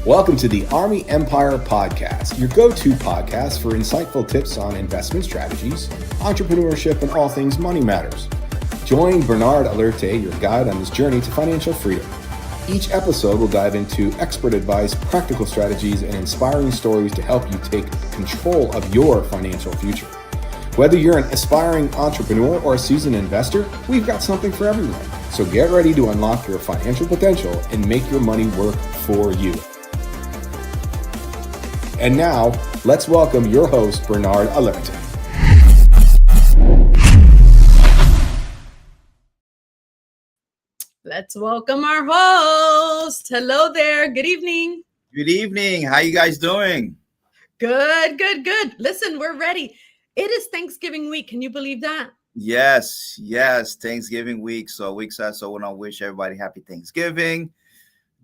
Welcome to the Army Empire Podcast, your go-to podcast for insightful tips on investment strategies, entrepreneurship, and all things money matters. Join Bernard Alerte, your guide on this journey to financial freedom. Each episode will dive into expert advice, practical strategies, and inspiring stories to help you take control of your financial future. Whether you're an aspiring entrepreneur or a seasoned investor, we've got something for everyone. So get ready to unlock your financial potential and make your money work for you. And now, let's welcome your host, Bernard Alerte. Let's welcome our host. Hello there. Good evening. Good evening. How you guys doing? Good. Listen, we're ready. It is Thanksgiving week. Can you believe that? Yes. Thanksgiving week. So we want to wish everybody happy Thanksgiving.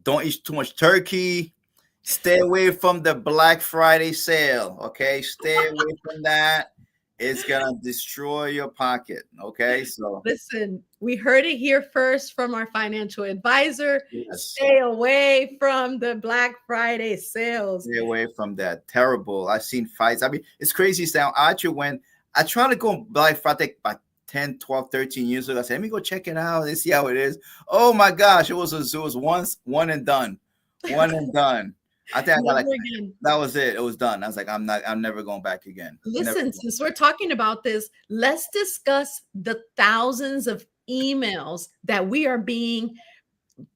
Don't eat too much turkey. Stay away from the Black Friday sale. Okay. Stay away from that. It's going to destroy your pocket. Okay. So listen, we heard it here first from our financial advisor. yes. Stay away from the Black Friday sales. Stay away from that. Terrible. I've seen fights. I mean, it's crazy. Now, actually, when I tried to go Black Friday about 10, 12, 13 years ago, I said, let me go check it out and see how it is. Oh my gosh. It was once, one and done. One and done. I think that was it. It was done. I was like, I'm never going back again. Listen, since we're talking about this, let's discuss the thousands of emails that we are being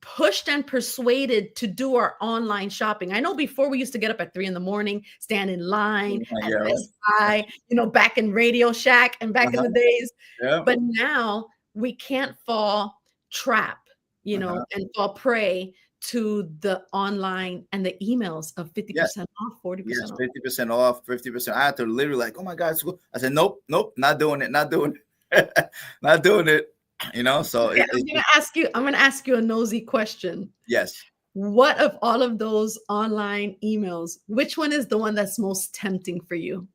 pushed and persuaded to do our online shopping. I know before we used to get up at 3 a.m, stand in line at Best Buy, back in Radio Shack and back in the days. Yeah. But now we can't fall trap, and fall prey to the online and the emails of 50% off, 40% off. 50% off, 50%. I had to literally like, oh my God. I said, nope, not doing it. Not doing it. So okay, I'm gonna ask you a nosy question. Yes. What of all of those online emails, which one is the one that's most tempting for you?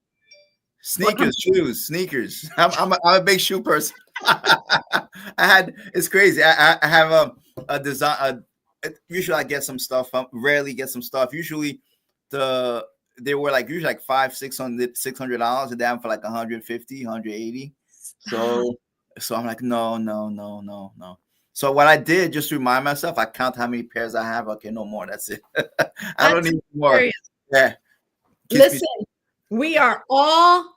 Sneakers. I'm a big shoe person. It's crazy. I have a design. Usually I get some stuff. I rarely get some stuff. Usually they were like $500, $600 and down for like 150, 180. So I'm like, no. So what I did, just to remind myself, I count how many pairs I have. Okay, no more. That's it. I don't need more. Yeah. Listen, we are all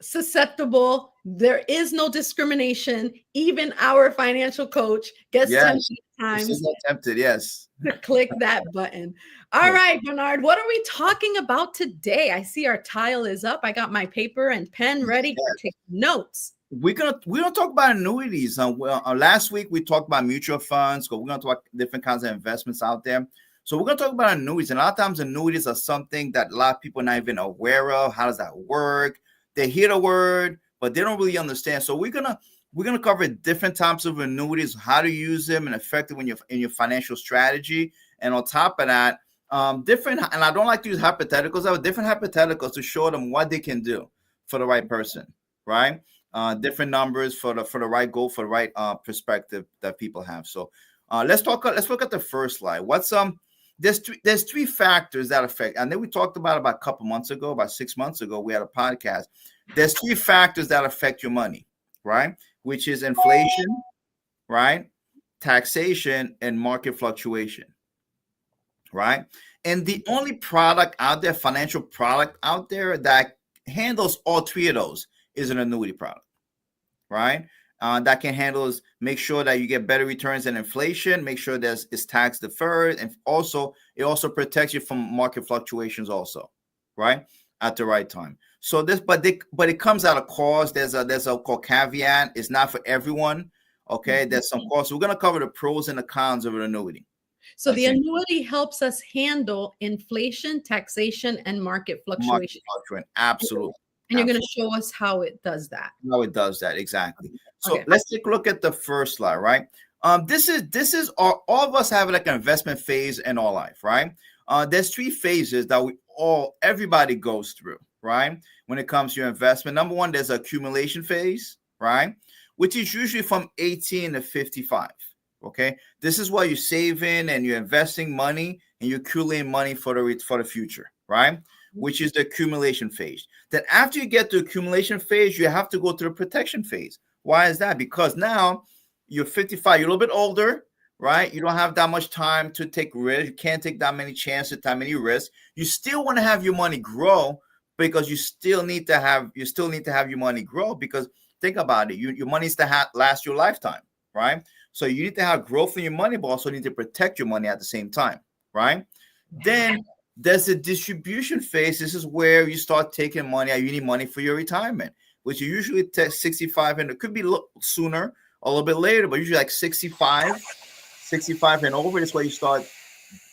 susceptible. There is no discrimination. Even our financial coach gets tempted times. She's not tempted, yes. To click that button. All right, Bernard, what are we talking about today? I see our tile is up. I got my paper and pen ready to take notes. We're gonna talk about annuities. Last week we talked about mutual funds. We're gonna talk about different kinds of investments out there. So we're gonna talk about annuities. And a lot of times annuities are something that a lot of people are not even aware of. How does that work? They hear the word, but they don't really understand. So we're gonna cover different types of annuities, how to use them and effective in your financial strategy. And on top of that, different. And I don't like to use hypotheticals. I have different hypotheticals to show them what they can do for the right person, right? Different numbers for the right goal, for the right perspective that people have. So let's look at the first slide. There's three factors that affect. And then we talked about a couple months ago, about 6 months ago, we had a podcast. There's three factors that affect your money, right? Which is inflation, right? Taxation and market fluctuation, right? And the only product out there, financial product out there that handles all three of those is an annuity product, right? That can make sure that you get better returns than inflation, make sure it's tax deferred, and it also protects you from market fluctuations also, right? At the right time. So but it comes at a cost. There's a called caveat. It's not for everyone. Okay, there's some costs. We're gonna cover the pros and the cons of an annuity. So the annuity helps us handle inflation, taxation, and market fluctuation. Absolutely. And you're going to show us how it does that. How it does that, exactly. So let's take a look at the first slide, right? This is all of us have like an investment phase in our life, right? There's three phases that everybody goes through, right? When it comes to your investment. Number one, there's an accumulation phase, right? Which is usually from 18 to 55, Okay, this is why you're saving and you're investing money and you're accumulating money for the future, right? Which is the accumulation phase. Then after you get to accumulation phase, you have to go through the protection phase. Why is that? Because now you're 55, you're a little bit older, right? You don't have that much time to take risks. You can't take that many chances, that many risks. You still want to have your money grow because you still need to have your money grow, because think about it, your money needs to last your lifetime, right? So you need to have growth in your money, but also need to protect your money at the same time, right? Then there's the distribution phase. This is where you start taking money out. You need money for your retirement, which you usually take 65, and it could be a little sooner, a little bit later, but usually like 65 and over. That's where you start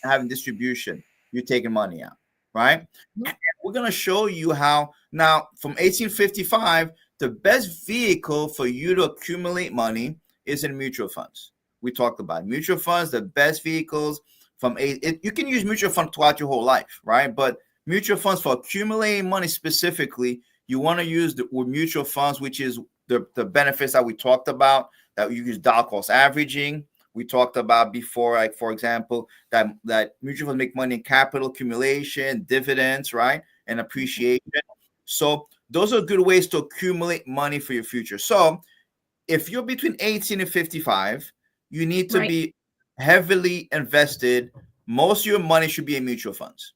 having distribution. You're taking money out, right? And we're going to show you how now from 1855, the best vehicle for you to accumulate money is in mutual funds. We talked about mutual funds, the best vehicles you can use mutual funds throughout your whole life, right? But mutual funds for accumulating money specifically, you want to use with mutual funds, which is the benefits that we talked about, that you use dollar cost averaging. We talked about before, like for example, that mutual funds make money in capital accumulation, dividends, right? And appreciation. So those are good ways to accumulate money for your future. So if you're between 18 and 55, you need to be heavily invested. Most of your money should be in mutual funds.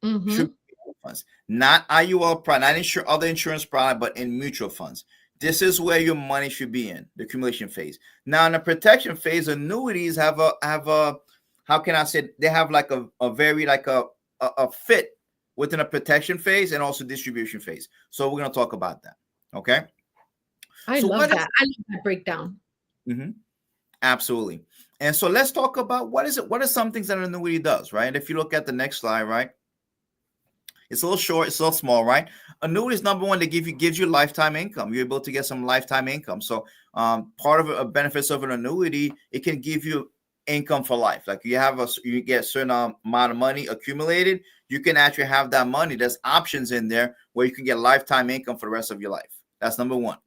Should be mutual funds, not IUL product, not other insurance product, but in mutual funds. This is where your money should be in the accumulation phase. Now, in the protection phase, annuities have a how can I say, they have like a very like a fit within a protection phase and also distribution phase. So we're going to talk about that. Okay. I love that breakdown. Absolutely. And so let's talk about what are some things that an annuity does, right? If you look at the next slide, right? It's a little short, it's a little small, right? Annuity is number one, they gives you lifetime income. You're able to get some lifetime income. So part of a benefits of an annuity, it can give you income for life. Like you get a certain amount of money accumulated, you can actually have that money. There's options in there where you can get lifetime income for the rest of your life. That's number one.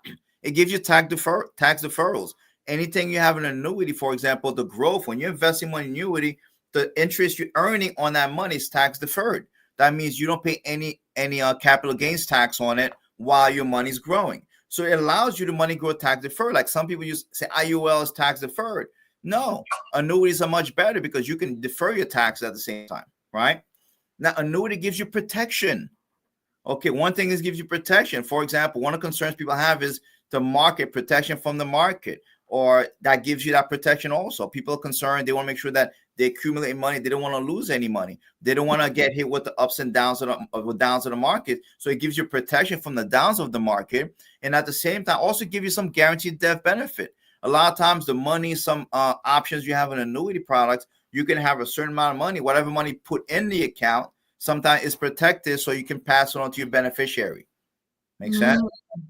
It gives you tax deferrals. Anything you have an annuity, for example, the growth, when you're investing money in annuity, the interest you're earning on that money is tax deferred. That means you don't pay any capital gains tax on it while your money's growing. So it allows you to money grow tax deferred. Like some people say IUL is tax deferred. No, annuities are much better because you can defer your taxes at the same time, right? Now, annuity gives you protection. Okay, one thing is gives you protection. For example, one of the concerns people have is the market, protection from the market, or that gives you that protection also. People are concerned. They want to make sure that they accumulate money. They don't want to lose any money. They don't want to get hit with the ups and downs of the market. So it gives you protection from the downs of the market. And at the same time, also give you some guaranteed death benefit. A lot of times the money, some options you have in annuity products, you can have a certain amount of money, whatever money put in the account, sometimes it's protected so you can pass it on to your beneficiary. Make sense?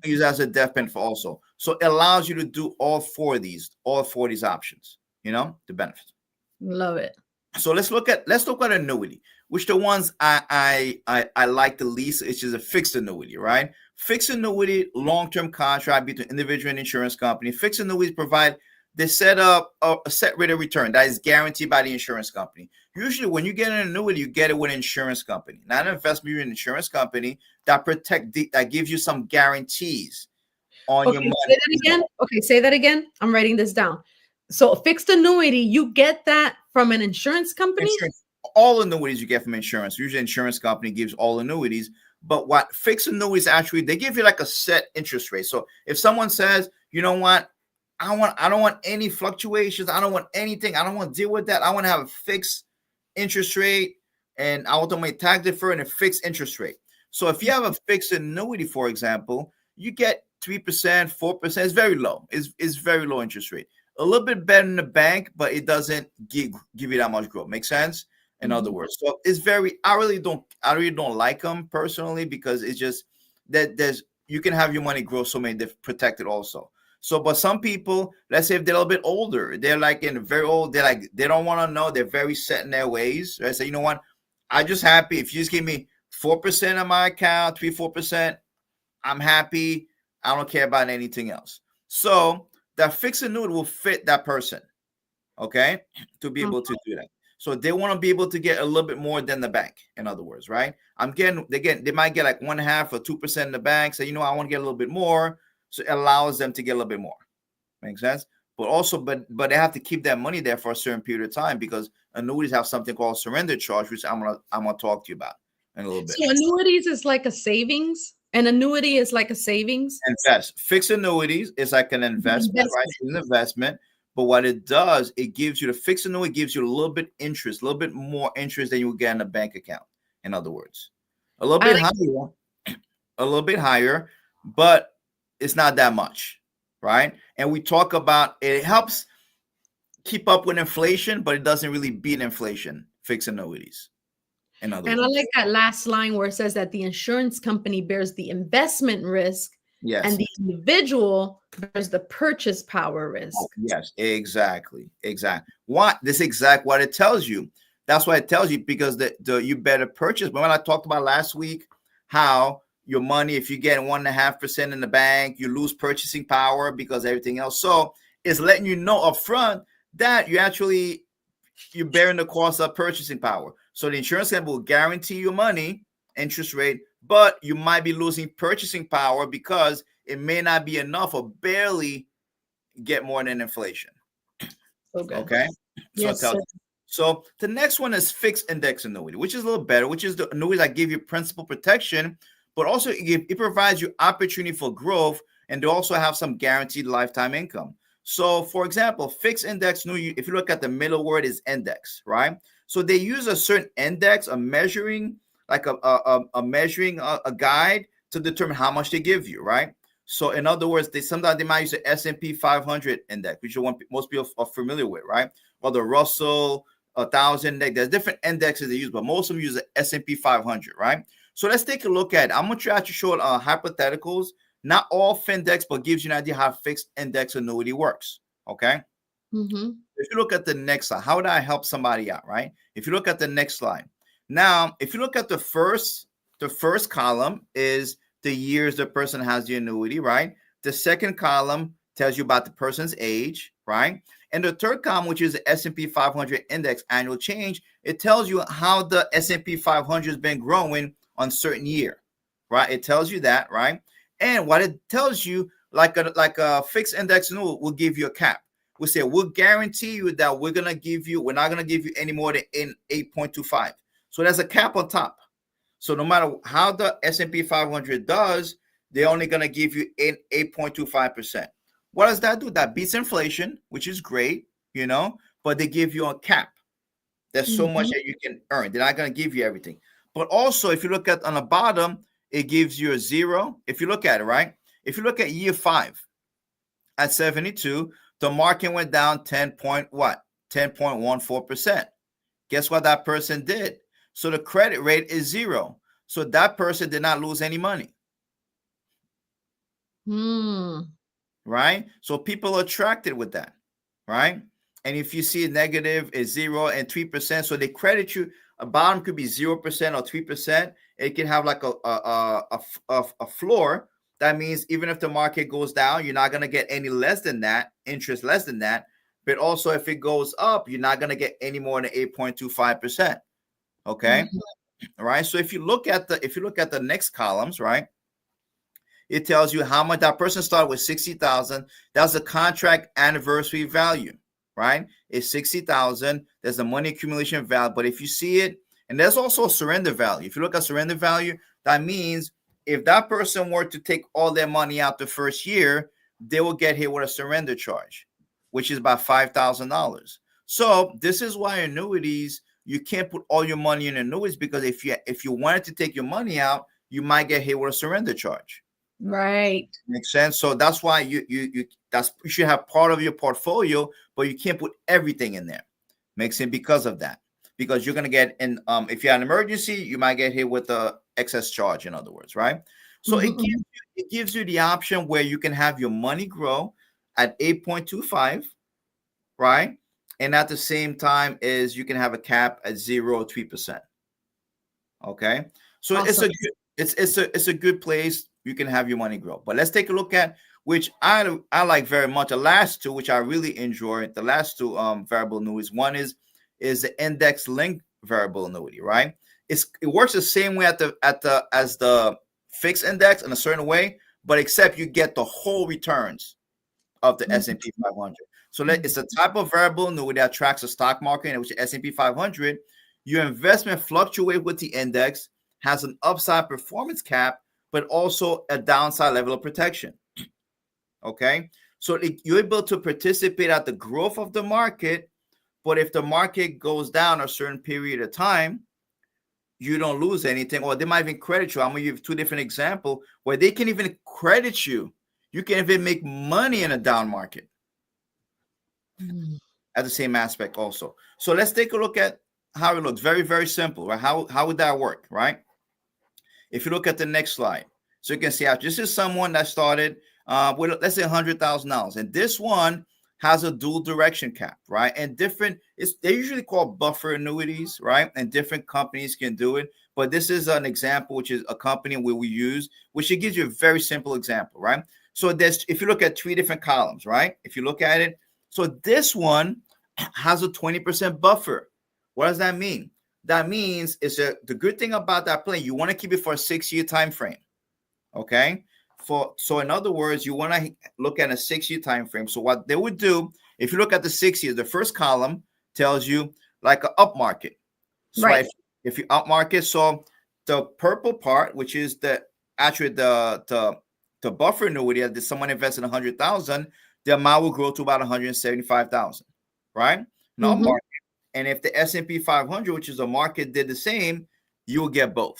Use as a death benefit also. So it allows you to do all four of these options, the benefits. Love it. So let's look at annuity, which the ones I like the least, which is a fixed annuity, right? Fixed annuity, long-term contract between individual and insurance company. Fixed annuities provide, they set up a set rate of return that is guaranteed by the insurance company. Usually when you get an annuity, you get it with an insurance company, not an investment, you're an insurance company that that gives you some guarantees on your money. Say that again. Okay, say that again. I'm writing this down. So a fixed annuity, you get that from an insurance company? All annuities you get from insurance. Usually insurance company gives all annuities. But what fixed annuities actually, they give you like a set interest rate. So if someone says, you know what, I don't want any fluctuations. I don't want anything. I don't want to deal with that. I want to have a fixed interest rate, and I want to make tax deferred and a fixed interest rate. So if you have a fixed annuity, for example, you get 3%, 4%. It's very low. It's very low interest rate. A little bit better than the bank, but it doesn't give you that much growth. Make sense? In other words, so it's I really don't like them personally, because it's just that you can have your money grow so many protected also. So, but some people, let's say if they're a little bit older, they're like very old, they don't want to know, they're very set in their ways. Right? So, you know what? I'm just happy if you just give me 4% on my account, 3-4%, I'm happy. I don't care about anything else. So that fixed annuity will fit that person. okay, to be able to do that. So they want to be able to get a little bit more than the bank, in other words, right? They might get like 1.5 or 2% in the bank. So, I want to get a little bit more. So it allows them to get a little bit more. Makes sense? But also, but they have to keep that money there for a certain period of time, because annuities have something called surrender charge, which I'm gonna talk to you about in a little bit. So annuities is like a savings. An annuity is like a savings. Invest. Fixed annuities is like an investment, right? It's an investment. But what it does, it gives you, the fixed annuity gives you a little bit interest, a little bit more interest than you would get in a bank account. In other words, a little bit higher, but it's not that much, right? And we talk about it helps keep up with inflation, but it doesn't really beat inflation. Fixed annuities. In other words. I like that last line where it says that the insurance company bears the investment risk. Yes. And the individual bears the purchase power risk. Oh, yes, exactly. What it tells you. That's what it tells you, because you better purchase. Remember I talked about last week how your money, if you get 1.5% in the bank, you lose purchasing power because everything else. So it's letting you know up front that you're bearing the cost of purchasing power. So the insurance company will guarantee your money, interest rate, but you might be losing purchasing power because it may not be enough or barely get more than inflation. Okay. Yes, so the next one is fixed index annuity, which is a little better, which is the annuity that give you principal protection, but also it provides you opportunity for growth, and they also have some guaranteed lifetime income. So, for example, fixed index annuity, if you look at the middle word, is index, right? So they use a certain index, a measuring, like a measuring a guide to determine how much they give you, right? So in other words, sometimes they might use the S&P 500 index, which most people are familiar with, right? Or the Russell 1000 index. There's different indexes they use, but most of them use the S&P 500, right? So let's take a look at it. I'm going to try to show hypotheticals, not all Findex, but gives you an idea how fixed index annuity works, okay? Mm-hmm. If you look at the next slide, how would I help somebody out, right? If you look at the next slide. Now, if you look at the first column is the years the person has the annuity, right? The second column tells you about the person's age, right? And the third column, which is the S&P 500 index annual change, it tells you how the S&P 500 has been growing on certain year, right? It tells you that, right? And what it tells you, like a fixed index annuity will give you a cap. We say we'll guarantee you that we're not going to give you any more than 8.25. So there's a cap on top. So no matter how the S&P 500 does, they're only going to give you 8.25%. What does that do? That beats inflation, which is great, but they give you a cap. There's so much that you can earn. They're not going to give you everything. But also, if you look at on the bottom, it gives you a zero. If you look at it, right? If you look at year 5 at 72, the market went down 10.14%. Guess what that person did? So the credit rate is 0. So that person did not lose any money. Right? So people are attracted with that, right? And if you see negative is 0 and 3%, so they credit you. A bottom could be 0% or 3%. It can have like a floor. That means even if the market goes down, you're not going to get any less than that, interest less than that. But also if it goes up, you're not going to get any more than 8.25%. Okay. All right. So if you look at the next columns, right, it tells you how much that person started with 60,000. That's the contract anniversary value, right? It's 60,000. There's the money accumulation value. But if you see it, and there's also a surrender value. If you look at surrender value, that means if that person were to take all their money out the first year, they will get hit with a surrender charge, which is about $5,000. So this is why annuities, you can't put all your money in annuities, because if you wanted to take your money out, you might get hit with a surrender charge. Right. Makes sense. So that's why you should have part of your portfolio, but you can't put everything in there. Makes sense because of that. Because you're gonna get in if you have an emergency, you might get hit with the excess charge, in other words, right? So it gives you the option where you can have your money grow at 8.25, right? And at the same time is you can have a cap at 0 or 3%. Okay. So awesome. It's a good place you can have your money grow. But let's take a look at which I like very much. The last two, which I really enjoy, the last two variable annuities. One is the index linked variable annuity, right? It works the same way as the fixed index in a certain way, but except you get the whole returns of the S&P 500. So it's a type of variable annuity that tracks the stock market, which is S&P 500. Your investment fluctuate with the index, has an upside performance cap, but also a downside level of protection. Okay, so you're able to participate at the growth of the market, but if the market goes down a certain period of time, you don't lose anything, or they might even credit you. I'm going to give two different examples where they can even credit you. You can even make money in a down market at the same aspect also. So let's take a look at how it looks. Very, very simple, right? How would that work, right? If you look at the next slide, so you can see how this is someone that started with, let's say, $100,000, and this one has a dual direction cap, right? And they're usually called buffer annuities, right? And different companies can do it, but this is an example, which is a company where we use, which it gives you a very simple example, right? So if you look at three different columns, right? If you look at it, so this one has a 20% buffer. What does that mean? That means the good thing about that plan, you want to keep it for a 6-year time frame. Okay. So in other words, you want to look at a 6-year time frame. So what they would do, if you look at the 6 years, the first column tells you like an up market. So right. If you up market, so the purple part, which is the buffer annuity that someone invested in 100,000, the amount will grow to about 175,000, right? Now market. And if the S&P 500, which is a market, did the same, you will get both.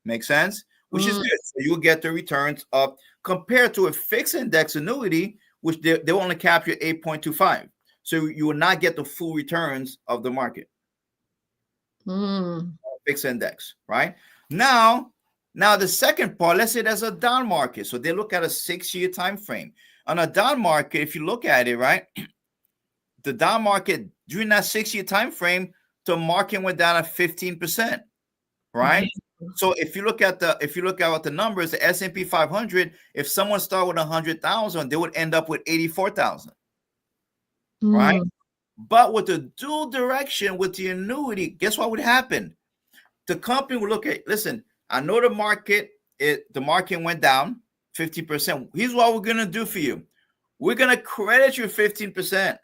Make sense? Which is good. So you'll get the returns of, compared to a fixed index annuity, which they only capture 8.25. So you will not get the full returns of the market. Fixed index, right? Now the second part, let's say there's a down market. So they look at a 6-year time frame. On a down market, if you look at it, right, the down market during that 6-year time frame, the market went down at 15%, right? So if you look at what the numbers, the S&P 500, if someone started with 100,000, they would end up with 84,000, right? But with the dual direction with the annuity, guess what would happen? The company would look at, listen, I know the market went down 50%. Here's what we're gonna do for you. We're gonna credit you 15%.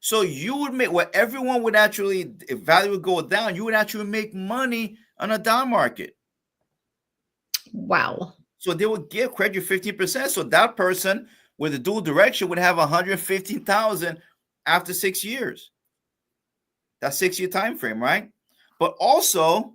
So you would make what everyone would actually, if value would go down, you would actually make money on a down market. Wow. So they would give credit you 15%. So that person with the dual direction would have 115,000 after 6 years. That's 6-year time frame, right? But also,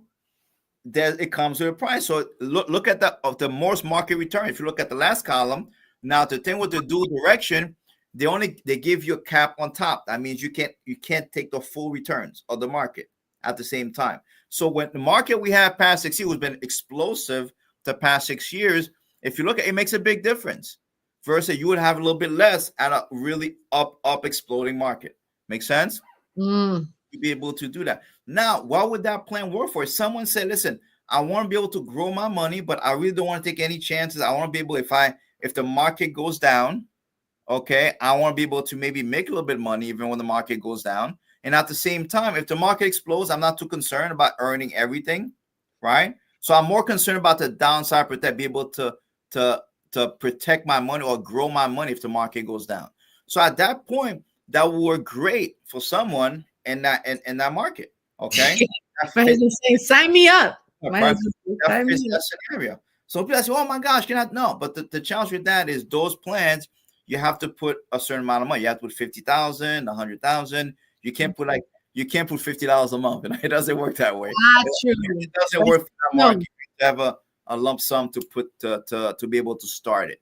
it comes with a price. So look at the most market return. If you look at the last column, now the thing with the dual direction, they give you a cap on top. That means you can't take the full returns of the market at the same time. So when the market we have past 6 years has been explosive the past 6 years, if you look at it, makes a big difference. Versus you would have a little bit less at a really up exploding market. Make sense? You'd be able to do that. Now, what would that plan work for? Someone said, listen, I want to be able to grow my money, but I really don't want to take any chances. I want to be able, if the market goes down, okay, I want to be able to maybe make a little bit of money even when the market goes down. And at the same time, if the market explodes, I'm not too concerned about earning everything, right? So I'm more concerned about the downside, be able to protect my money or grow my money if the market goes down. So at that point, that would work great for someone in that market, okay? Sign me up. That scenario. So people say, oh my gosh, no. But the challenge with that is those plans, you have to put a certain amount of money. You have to put 50,000, 100,000. You can't put $50 a month, and it doesn't work that way. It doesn't work for that market. You have a lump sum to put to be able to start it.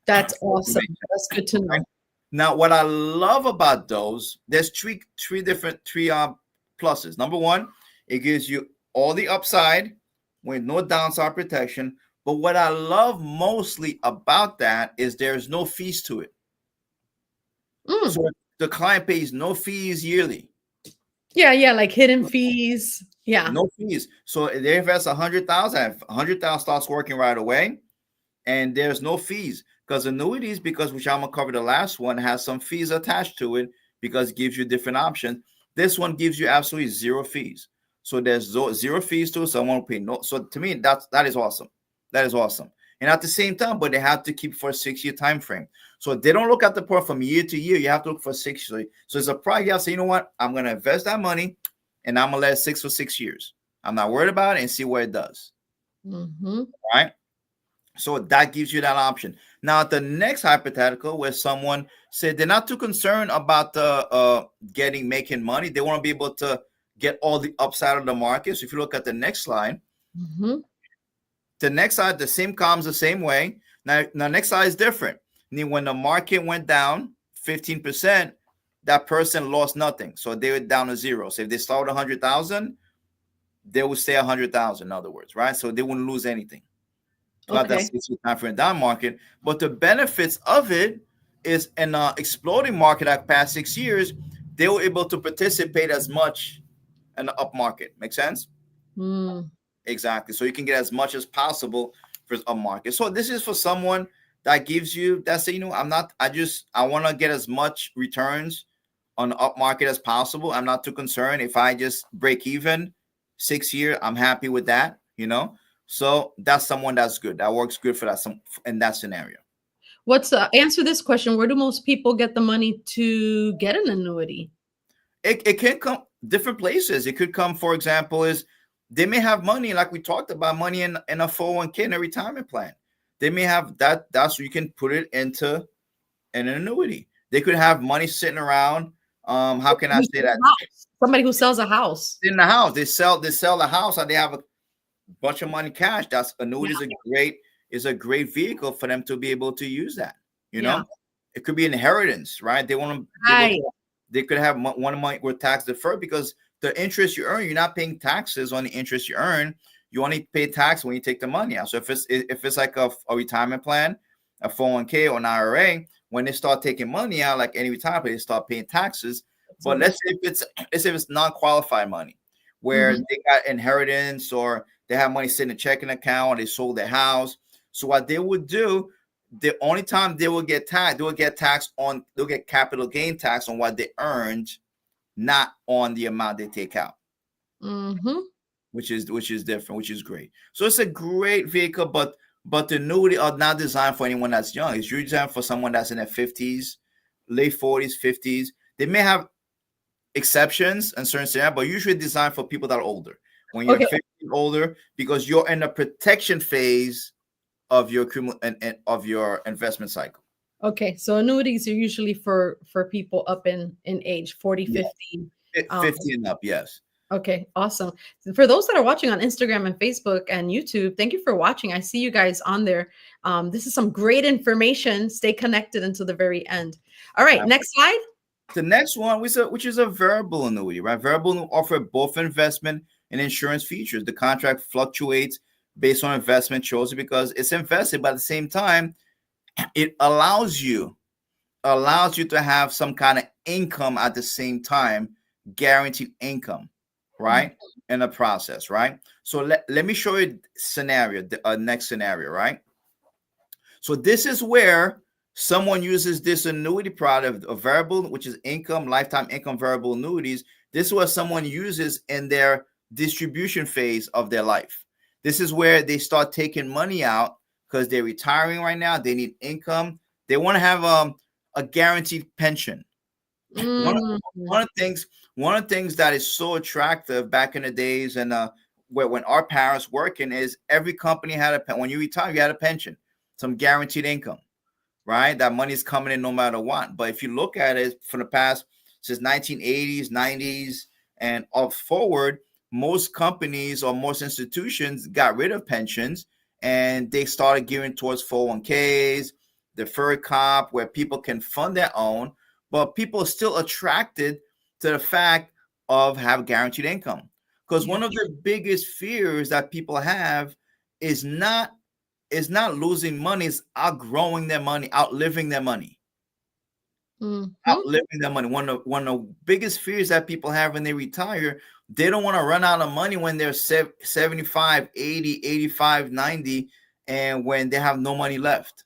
That's awesome. That's good to know. Now, what I love about those, there's three pluses. Number one, it gives you all the upside with no downside protection. But what I love mostly about that is there's no fees to it. So the client pays no fees yearly. Yeah, like hidden fees. Yeah. No fees. So they invest 100,000. 100,000 starts working right away. and there's no fees, because annuities, because which I'm gonna cover the last one, has some fees attached to it because it gives you different options. This one gives you absolutely zero fees. So there's zero fees to it. So I won't pay no. So to me, that is awesome. That is awesome. And at the same time, but they have to keep for a 6-year time frame. So they don't look at the part from year to year. You have to look for 6 years. So it's a project. You have to say, you know what? I'm gonna invest that money, and I'm gonna let it sit for 6 years. I'm not worried about it, and see what it does. Mm-hmm. Right. So that gives you that option. Now, the next hypothetical where someone said they're not too concerned about the making money. They want to be able to get all the upside of the market. So if you look at the next slide, Mm-hmm. the next slide, the same comes the same way. Now, the next slide is different. When the market went down 15%, that person lost nothing. So they were down to zero. So if they started 100,000, they would stay 100,000, in other words, right? So they wouldn't lose anything. Throughout that Okay. 6-year time frame down market. But the benefits of it is in an exploding market that past 6 years, they were able to participate as much in the up market. Make sense? Mm. Exactly. So you can get as much as possible for up market. So this is for someone that gives you that say, I want to get as much returns on the up market as possible. I'm not too concerned. If I just break even 6 year, I'm happy with that, So that's someone that's good. That works good for that in that scenario. Answer this question? Where do most people get the money to get an annuity? It can come different places. It could come, for example, is they may have money, like we talked about, money in a 401k in a retirement plan. They may have that. That's where you can put it into an annuity. They could have money sitting around. How can I say that? Somebody who sells a house. In the house, they sell the house, and they have a bunch of money cash. That's annuity is a great vehicle for them to be able to use that. It could be inheritance, right? They want to. They could have one money with tax deferred, because the interest you earn, you're not paying taxes on the interest you earn. You only pay tax when you take the money out. So if it's like a retirement plan, a 401k or an IRA, when they start taking money out, like any retirement, they start paying taxes. But let's say if it's non-qualified money, where they got inheritance, or they have money sitting in a checking account, or they sold their house. So what they would do, the only time they will get taxed, they'll get capital gain tax on what they earned, not on the amount they take out. Which is different, which is great. So it's a great vehicle, but the annuity are not designed for anyone that's young. It's usually designed for someone that's in their 50s, late 40s, 50s. They may have exceptions in certain scenarios, but usually designed for people that are older. When you're 50 and older, because you're in a protection phase of your of your investment cycle. Okay, so annuities are usually for people up in age 40, 50. 50 and up, yes. Okay, awesome. For those that are watching on Instagram and Facebook and YouTube, thank you for watching. I see you guys on there. This is some great information. Stay connected until the very end. All right, next slide. The next one, which is a variable annuity, right? Variable annuity offer both investment and insurance features. The contract fluctuates based on investment chosen because it's invested, but at the same time, it allows you to have some kind of income at the same time, guaranteed income, right? In the process, right? So let me show you scenario, the next scenario, right? So this is where someone uses this annuity product, a variable, which is income, lifetime income variable annuities. This is what someone uses in their distribution phase of their life. This is where they start taking money out because they're retiring right now. They need income. They want to have a guaranteed pension. One of the things that is so attractive back in the days and when our parents working is every company had when you retire, you had a pension, some guaranteed income, right? That money's coming in no matter what. But if you look at it from the past, since 1980s, 90s, and up forward, most companies or most institutions got rid of pensions and they started giving towards 401ks, deferred comp, where people can fund their own, but people are still attracted to the fact of have guaranteed income. Because one of the biggest fears that people have is not losing money, it's outgrowing their money, outliving their money. Outliving their money. One of the biggest fears that people have when they retire, they don't want to run out of money when they're 75, 80, 85, 90, and when they have no money left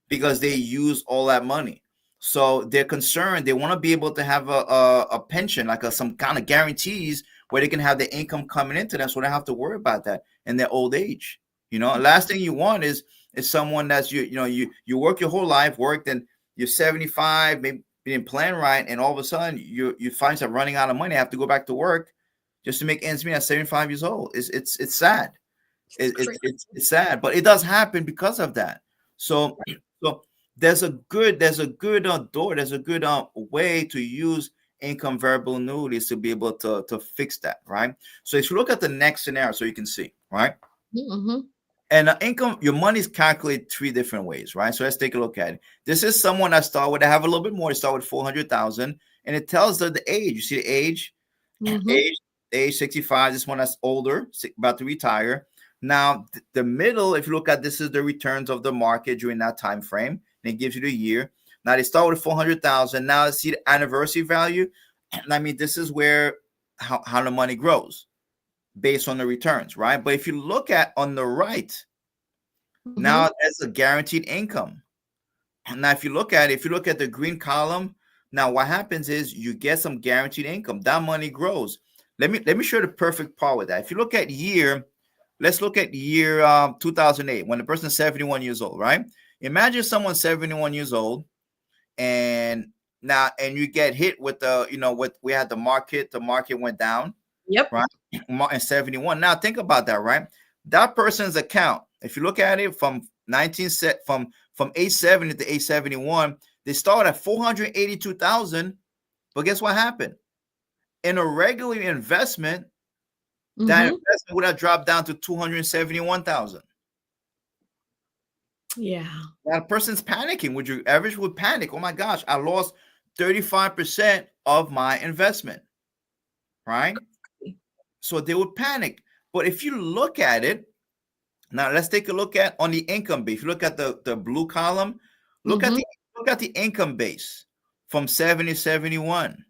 because they use all that money. So they're concerned. They want to be able to have a pension, like some kind of guarantees where they can have the income coming into them, so they don't have to worry about that in their old age. Last thing you want is someone that's you work your whole life, worked, and you're 75, maybe didn't plan right, and all of a sudden you find yourself running out of money, have to go back to work just to make ends meet at 75 years old. It's sad. It's sad, but it does happen because of that. So there's a good way to use income variable annuities to be able to fix that, right? So if you look at the next scenario, so you can see, right? Mm-hmm. And income, your money is calculated 3 different ways, right? So let's take a look at it. This is someone that start with, they have a little bit more, they start with 400,000, and it tells the age. You see the age, age 65. This one that's older, about to retire. Now the middle, if you look at, this is the returns of the market during that time frame, and it gives you the year. Now they start with 400,000. Now see the anniversary value. I mean, this is where how the money grows based on the returns, right? But if you look at on the right, now there's a guaranteed income. Now, if you look at the green column, now what happens is you get some guaranteed income. That money grows. Let me show the perfect part with that. If you look at year, let's look at year 2008, when the person's 71 years old, right? Imagine someone 71 years old, and you get hit with we had the market went down. Yep. Right. In 71. Now think about that, right? That person's account, if you look at it from 870 to 871, they start at 482,000. But guess what happened? In a regular investment, that investment would have dropped down to 271,000. Yeah. That person's panicking. Would your average would panic? Oh my gosh, I lost 35% of my investment. Right? So they would panic. But if you look at it, now let's take a look at on the income base. If you look at the blue column, look at the income base from 70 to 71.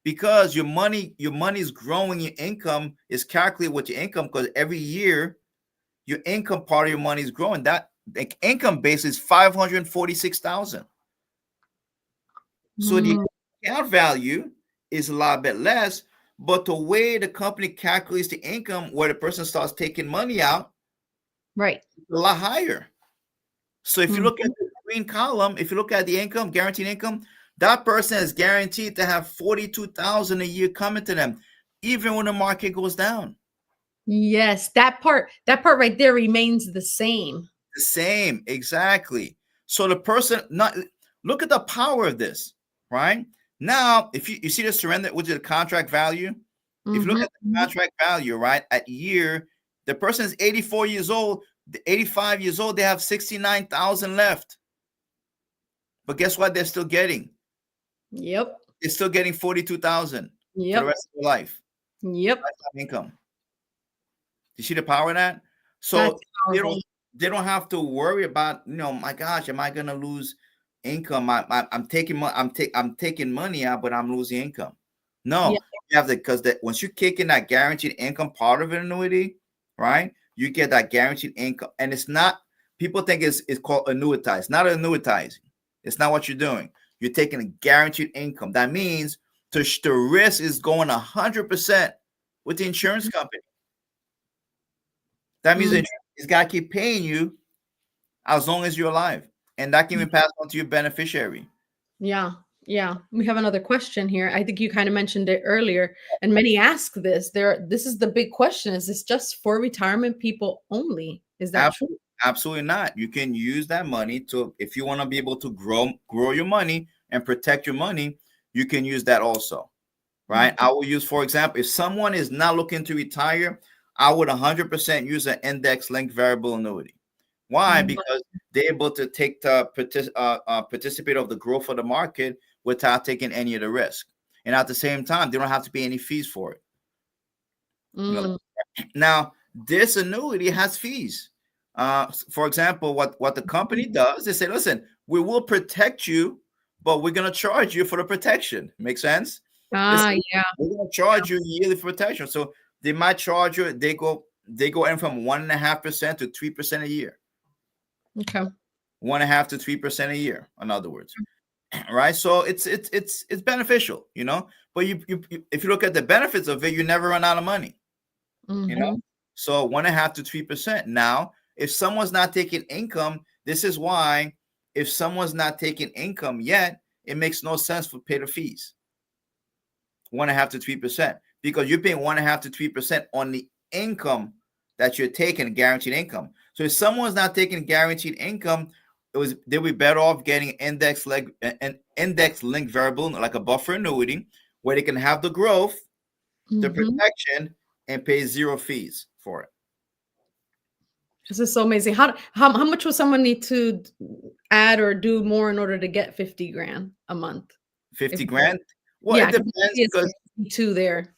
Because your money is growing, your income is calculated with your income, because every year your income part of your money is growing. That the income base is 546,000. So the account value is a lot bit less. But the way the company calculates the income, where the person starts taking money out, right, a lot higher. So if you look at the green column, if you look at the income, guaranteed income, that person is guaranteed to have 42,000 a year coming to them, even when the market goes down. Yes, that part right there remains the same. The same, exactly. So the person, look at the power of this, right? Now, if you see the surrender, which is the contract value, if you look at the contract value, right, at year, the person is 84 years old, 85 years old, they have 69,000 left. But guess what? They're still getting. Yep. They're still getting 42,000 for the rest of their life. Yep. Lifetime income. You see the power of that? So they don't have to worry about, my gosh, am I gonna lose income? I'm taking money out, but I'm losing income. No, you have to, because once you kick in that guaranteed income part of an annuity, right? You get that guaranteed income, and it's not. People think it's called annuitized. Not annuitizing. It's not what you're doing. You're taking a guaranteed income. That means the risk is going 100% with the insurance company. That means it's got to keep paying you as long as you're alive, and that can be passed on to your beneficiary. Yeah. We have another question here. I think you kind of mentioned it earlier, and many ask this. This is the big question: is this just for retirement people only? Is that true? Absolutely not. You can use that money to, if you want to be able to grow your money and protect your money, you can use that also, right? I will use, for example, if someone is not looking to retire, I would 100% use an index-linked variable annuity. Why? Because they're able to take participate of the growth of the market without taking any of the risk, and at the same time, they don't have to pay any fees for it. Now, this annuity has fees. For example, what the company does, they say, listen, we will protect you, but we're going to charge you for the protection. Make sense? Yeah. We're going to charge you yearly for protection. So they might charge you, they go, they go in from 1.5% to 3% a year. Okay. 1.5 to 3% a year, in other words. Right. So it's beneficial, but you if you look at the benefits of it, you never run out of money. So 1.5 to 3%. Now, if someone's not taking income, this is why if someone's not taking income yet, it makes no sense to pay the fees. 1.5 to 3%, because you're paying 1.5 to 3% on the income that you're taking, guaranteed income. So if someone's not taking guaranteed income, they'll be better off getting an index-linked variable, like a buffer annuity, where they can have the growth, the protection, and pay zero fees for it. This is so amazing. How much will someone need to add or do more in order to get 50 grand a month? 50 grand? Well, yeah, it depends, because two there.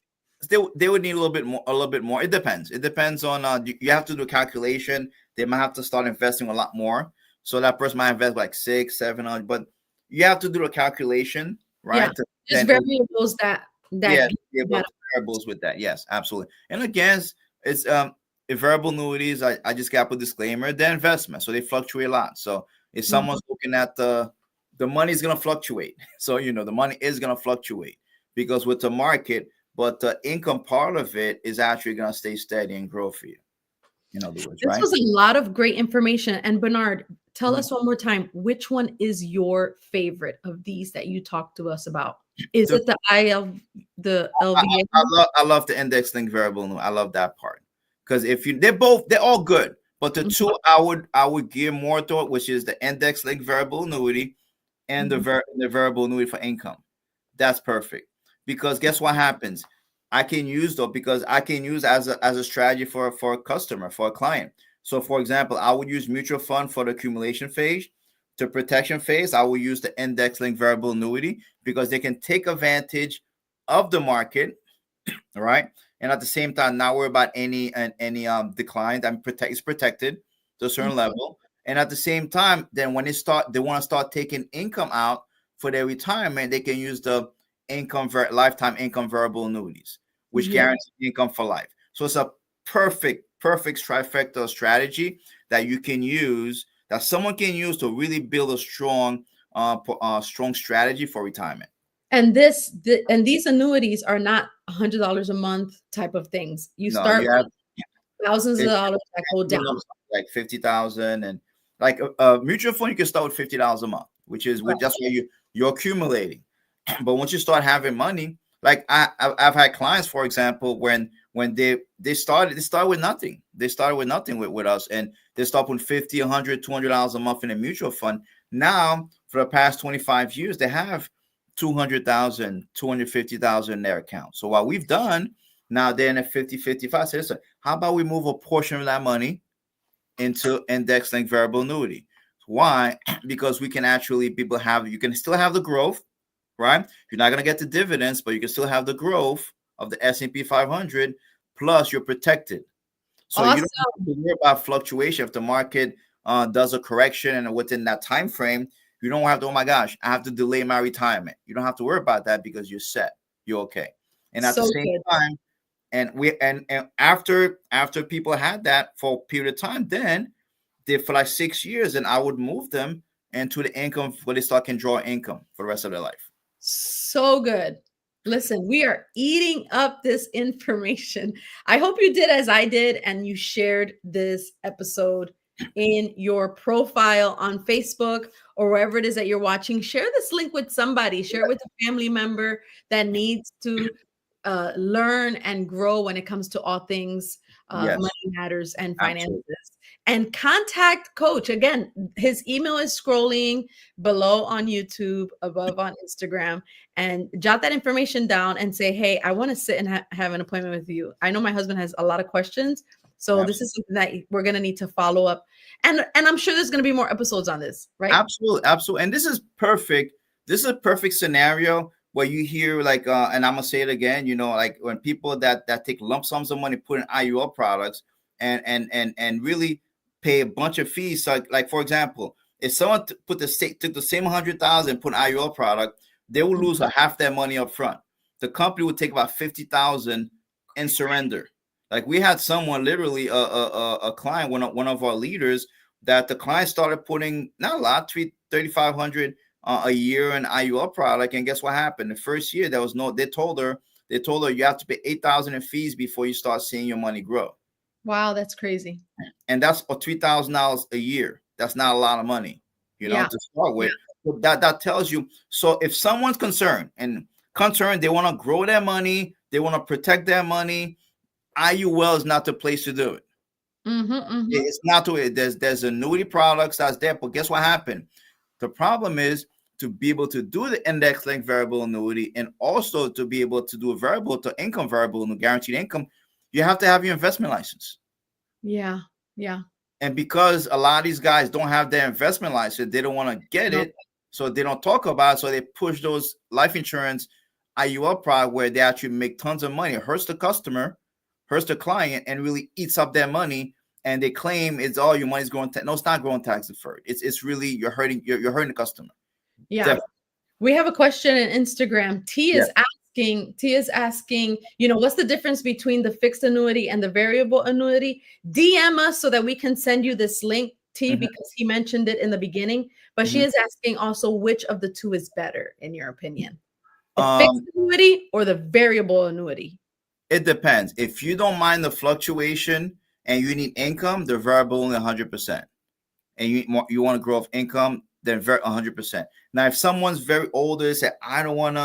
They would need a little bit more. It depends. It depends on you have to do a calculation. They might have to start investing a lot more. So that person might invest like 600, 700, but you have to do a calculation, right? Yeah, there's variables that variables with that. Yes, absolutely. And again, it's variable annuities. I just got to put a disclaimer. They're investment, so they fluctuate a lot. So if someone's looking at the money's gonna fluctuate. So the money is gonna fluctuate because with the market, but the income part of it is actually gonna stay steady and grow for you. In other words, this was a lot of great information. And Bernard, tell us one more time, which one is your favorite of these that you talked to us about? Is it the LVA? I love the index linked variable. I love that part, because they're all good, but the two I would gear more toward, which is the index linked variable annuity and the variable annuity for income. That's perfect, because guess what happens? I can use as a strategy for a customer, for a client. So for example, I would use mutual fund for the accumulation phase. The protection phase, I will use the index linked variable annuity, because they can take advantage of the market, right? And at the same time, not worry about any decline. It's protected to a certain level. And at the same time, then when they want to start taking income out for their retirement, they can use the lifetime income variable annuities, which guarantee income for life. So it's a perfect trifecta strategy that you can use, that someone can use to really build a strong strategy for retirement. And these annuities are not $100 a month type of things. You start with thousands of dollars that go down, like 50,000, and like mutual fund, you can start with $50 a month, which is that's where you're accumulating. But once you start having money, like I've had clients, for example, when they started with nothing. They started with nothing with us, and they start with $50, $100, $200 a month in a mutual fund. Now, for the past 25 years, they have $200,000, $250,000 in their account. So what we've done now, they're in a 50-55. So listen, how about we move a portion of that money into index-linked variable annuity? Why? Because we can actually, you can still have the growth, right? You're not going to get the dividends, but you can still have the growth of the S&P 500, plus you're protected. So you don't have to worry about fluctuation. If the market does a correction and within that time frame, you don't have to, oh my gosh, I have to delay my retirement. You don't have to worry about that, because you're set. You're okay. And at the same time, and after people had that for a period of time, then for like 6 years, and I would move them into the income where they can draw income for the rest of their life. So good. Listen, we are eating up this information. I hope you did as I did, and you shared this episode in your profile on Facebook or wherever it is that you're watching. Share this link with somebody. Share it with a family member that needs to learn and grow when it comes to all things money matters and finances. Absolutely. And contact Coach. Again, his email is scrolling below on YouTube, above on Instagram, and jot that information down and say, hey, I want to sit and have an appointment with you. I know my husband has a lot of questions, so This is something that we're going to need to follow up. And I'm sure there's going to be more episodes on this, right? Absolutely. And this is perfect. This is a perfect scenario where you hear and I'm going to say it again, like when people that take lump sums of money, put in IUL products and really pay a bunch of fees. So like for example, if someone took the same 100,000, put an IUL product, they will lose half their money up front. The company would take about 50,000 in surrender. Like we had someone, literally a client, one of our leaders, that the client started putting not a lot, 3,500 a year in IUL product, and guess what happened? The first year there was no. They told her you have to pay 8,000 in fees before you start seeing your money grow. Wow, that's crazy. And that's for $3,000 a year. That's not a lot of money, to start with. So that tells you. So if someone's concerned, they want to grow their money, they want to protect their money, IUL is not the place to do it. It's not to it. There's annuity products that's there, but guess what happened? The problem is to be able to do the index-linked variable annuity and also to be able to do a variable to income variable and guaranteed income, you have to have your investment license. Yeah. And because a lot of these guys don't have their investment license, they don't want to get it, so they don't talk about it. So they push those life insurance IUL product where they actually make tons of money. It hurts the customer, hurts the client, and really eats up their money. And they claim it's all your money's going. No, it's not growing tax deferred. It's really you're hurting the customer. Yeah. Definitely. We have a question on Instagram. T is asking, what's the difference between the fixed annuity and the variable annuity? DM us so that we can send you this link, T, because he mentioned it in the beginning. But she is asking also which of the two is better in your opinion, the fixed annuity or the variable annuity? It depends. If you don't mind the fluctuation and you need income, the variable only 100%. And you want to grow of income, then 100%. Now, if someone's very older, say, I want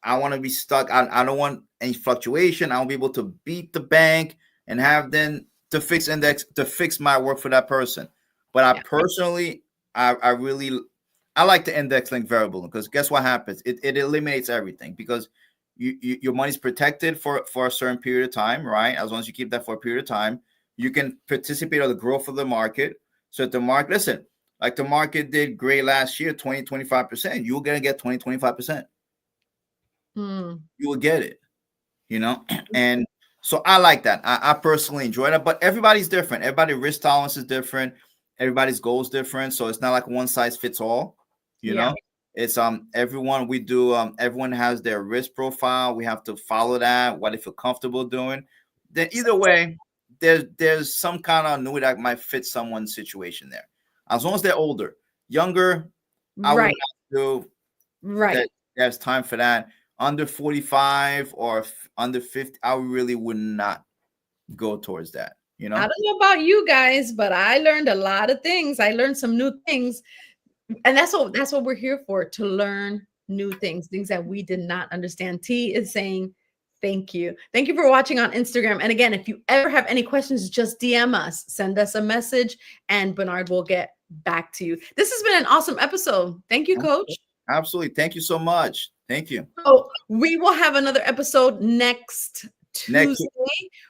to be stuck. I don't want any fluctuation. I want to be able to beat the bank and have then the fixed index to fix my work for that person. But I personally, I really like the index linked variable because guess what happens? It eliminates everything because your money's protected for a certain period of time, right? As long as you keep that for a period of time, you can participate in the growth of the market. So if the market, like the market did great last year, 20-25%, you're going to get 20-25%. You will get it, and so I like that. I personally enjoy that, but everybody's different. Everybody's risk tolerance is different. Everybody's goals different. So it's not like one size fits all, know. It's everyone we do everyone has their risk profile. We have to follow that, what they feel comfortable doing. Then either way, there's some kind of annuity that might fit someone's situation there. As long as they're older. Younger, I would do there's time for that. Under 45 or under 50, I really would not go towards that. I don't know about you guys, but I learned a lot of things. I learned some new things. And that's what we're here for, to learn new things that we did not understand. T is saying, thank you. Thank you for watching on Instagram. And again, if you ever have any questions, just DM us, send us a message, and Bernard will get back to you. This has been an awesome episode. Thank you, Coach. Absolutely. Thank you so much. Thank you. Oh, we will have another episode next Tuesday.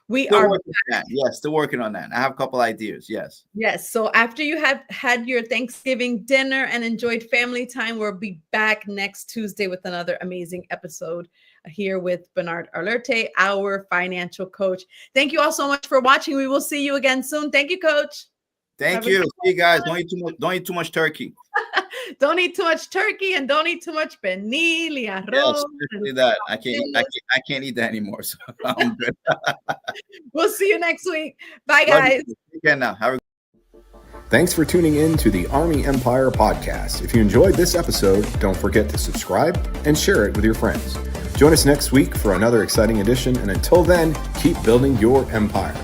We still are working on that. Yes, still working on that. I have a couple ideas. Yes. So after you have had your Thanksgiving dinner and enjoyed family time, we'll be back next Tuesday with another amazing episode here with Bernard Alerte, our financial coach. Thank you all so much for watching. We will see you again soon. Thank you, Coach. Thank you. See you guys. Don't eat too much turkey. Don't eat too much turkey and don't eat too much pernil y arroz. Yes, especially that. I can't eat that anymore. So I'm good. We'll see you next week. Bye, guys. Again now. Thanks for tuning in to the Army Empire podcast. If you enjoyed this episode, don't forget to subscribe and share it with your friends. Join us next week for another exciting edition. And until then, keep building your empire.